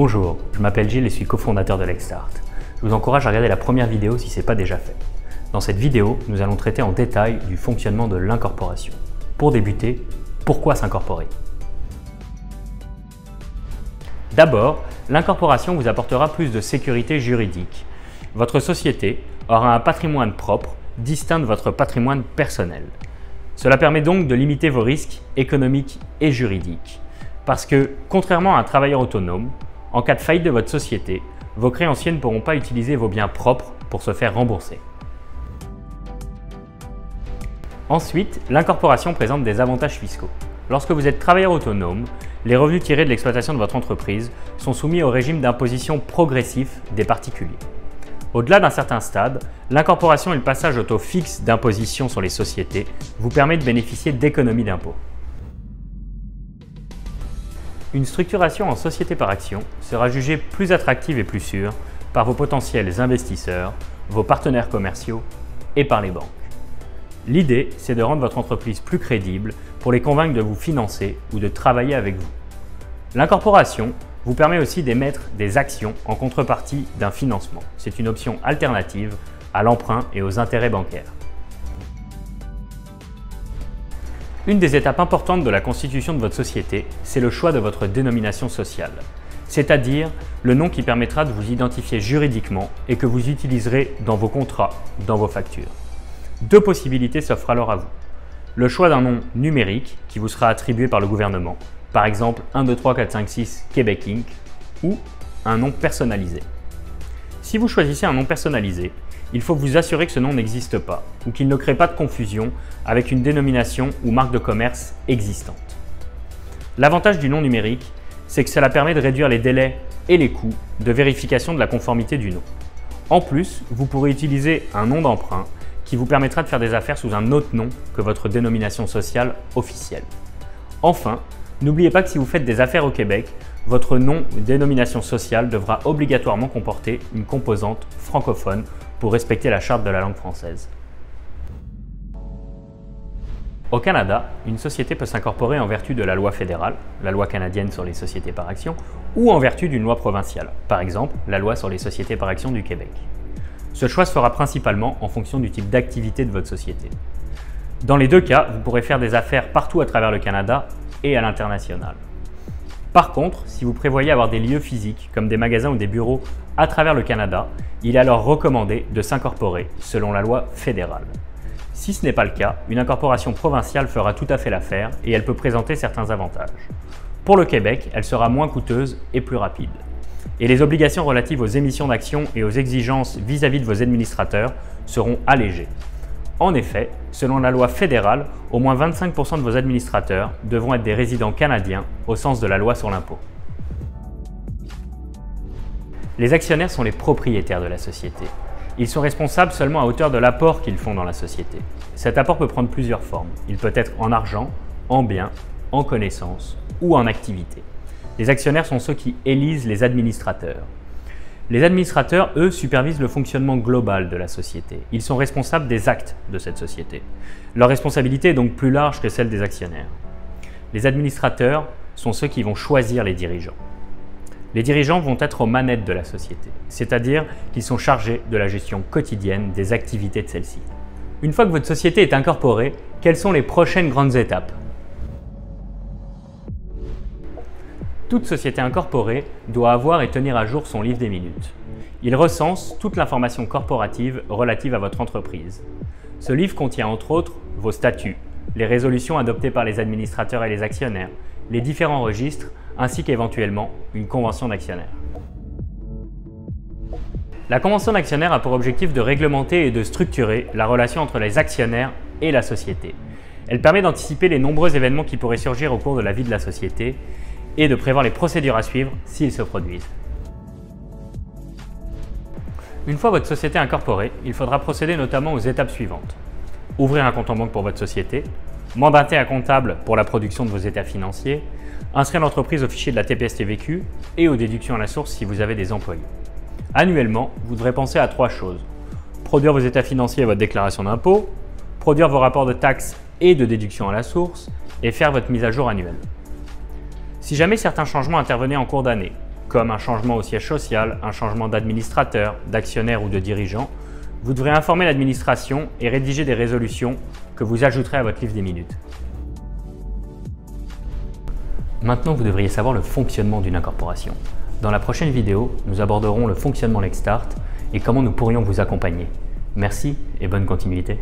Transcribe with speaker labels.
Speaker 1: Bonjour, je m'appelle Gilles et suis cofondateur de Lexstart. Je vous encourage à regarder la première vidéo si ce n'est pas déjà fait. Dans cette vidéo, nous allons traiter en détail du fonctionnement de l'incorporation. Pour débuter, pourquoi s'incorporer? D'abord, l'incorporation vous apportera plus de sécurité juridique. Votre société aura un patrimoine propre, distinct de votre patrimoine personnel. Cela permet donc de limiter vos risques économiques et juridiques. Parce que, contrairement à un travailleur autonome, en cas de faillite de votre société, vos créanciers ne pourront pas utiliser vos biens propres pour se faire rembourser. Ensuite, l'incorporation présente des avantages fiscaux. Lorsque vous êtes travailleur autonome, les revenus tirés de l'exploitation de votre entreprise sont soumis au régime d'imposition progressif des particuliers. Au-delà d'un certain stade, l'incorporation et le passage au taux fixe d'imposition sur les sociétés vous permet de bénéficier d'économies d'impôts. Une structuration en société par action sera jugée plus attractive et plus sûre par vos potentiels investisseurs, vos partenaires commerciaux et par les banques. L'idée, c'est de rendre votre entreprise plus crédible pour les convaincre de vous financer ou de travailler avec vous. L'incorporation vous permet aussi d'émettre des actions en contrepartie d'un financement. C'est une option alternative à l'emprunt et aux intérêts bancaires. Une des étapes importantes de la constitution de votre société, c'est le choix de votre dénomination sociale, c'est-à-dire le nom qui permettra de vous identifier juridiquement et que vous utiliserez dans vos contrats, dans vos factures. Deux possibilités s'offrent alors à vous. Le choix d'un nom numérique qui vous sera attribué par le gouvernement, par exemple 1, 2, 3, 4, 5, 6 Québec Inc. ou un nom personnalisé. Si vous choisissez un nom personnalisé, il faut vous assurer que ce nom n'existe pas ou qu'il ne crée pas de confusion avec une dénomination ou marque de commerce existante. L'avantage du nom numérique, c'est que cela permet de réduire les délais et les coûts de vérification de la conformité du nom. En plus, vous pourrez utiliser un nom d'emprunt qui vous permettra de faire des affaires sous un autre nom que votre dénomination sociale officielle. Enfin, n'oubliez pas que si vous faites des affaires au Québec, votre nom ou dénomination sociale devra obligatoirement comporter une composante francophone pour respecter la charte de la langue française. Au Canada, une société peut s'incorporer en vertu de la loi fédérale, la loi canadienne sur les sociétés par action, ou en vertu d'une loi provinciale, par exemple la loi sur les sociétés par action du Québec. Ce choix se fera principalement en fonction du type d'activité de votre société. Dans les deux cas, vous pourrez faire des affaires partout à travers le Canada et à l'international. Par contre, si vous prévoyez avoir des lieux physiques, comme des magasins ou des bureaux à travers le Canada, il est alors recommandé de s'incorporer selon la loi fédérale. Si ce n'est pas le cas, une incorporation provinciale fera tout à fait l'affaire et elle peut présenter certains avantages. Pour le Québec, elle sera moins coûteuse et plus rapide. Et les obligations relatives aux émissions d'actions et aux exigences vis-à-vis de vos administrateurs seront allégées. En effet, selon la loi fédérale, au moins 25% de vos administrateurs devront être des résidents canadiens au sens de la loi sur l'impôt. Les actionnaires sont les propriétaires de la société. Ils sont responsables seulement à hauteur de l'apport qu'ils font dans la société. Cet apport peut prendre plusieurs formes. Il peut être en argent, en biens, en connaissances ou en activité. Les actionnaires sont ceux qui élisent les administrateurs. Les administrateurs, eux, supervisent le fonctionnement global de la société. Ils sont responsables des actes de cette société. Leur responsabilité est donc plus large que celle des actionnaires. Les administrateurs sont ceux qui vont choisir les dirigeants. Les dirigeants vont être aux manettes de la société, c'est-à-dire qu'ils sont chargés de la gestion quotidienne des activités de celle-ci. Une fois que votre société est incorporée, quelles sont les prochaines grandes étapes? Toute société incorporée doit avoir et tenir à jour son livre des minutes. Il recense toute l'information corporative relative à votre entreprise. Ce livre contient entre autres vos statuts, les résolutions adoptées par les administrateurs et les actionnaires, les différents registres, ainsi qu'éventuellement une convention d'actionnaire. La convention d'actionnaire a pour objectif de réglementer et de structurer la relation entre les actionnaires et la société. Elle permet d'anticiper les nombreux événements qui pourraient surgir au cours de la vie de la société et de prévoir les procédures à suivre s'ils se produisent. Une fois votre société incorporée, il faudra procéder notamment aux étapes suivantes. Ouvrir un compte en banque pour votre société, mandater un comptable pour la production de vos états financiers, inscrire l'entreprise au fichier de la TPS-TVQ et aux déductions à la source si vous avez des employés. Annuellement, vous devrez penser à 3 choses. Produire vos états financiers et votre déclaration d'impôt, produire vos rapports de taxes et de déduction à la source et faire votre mise à jour annuelle. Si jamais certains changements intervenaient en cours d'année, comme un changement au siège social, un changement d'administrateur, d'actionnaire ou de dirigeant, vous devrez informer l'administration et rédiger des résolutions que vous ajouterez à votre livre des minutes. Maintenant, vous devriez savoir le fonctionnement d'une incorporation. Dans la prochaine vidéo, nous aborderons le fonctionnement LexStart et comment nous pourrions vous accompagner. Merci et bonne continuité.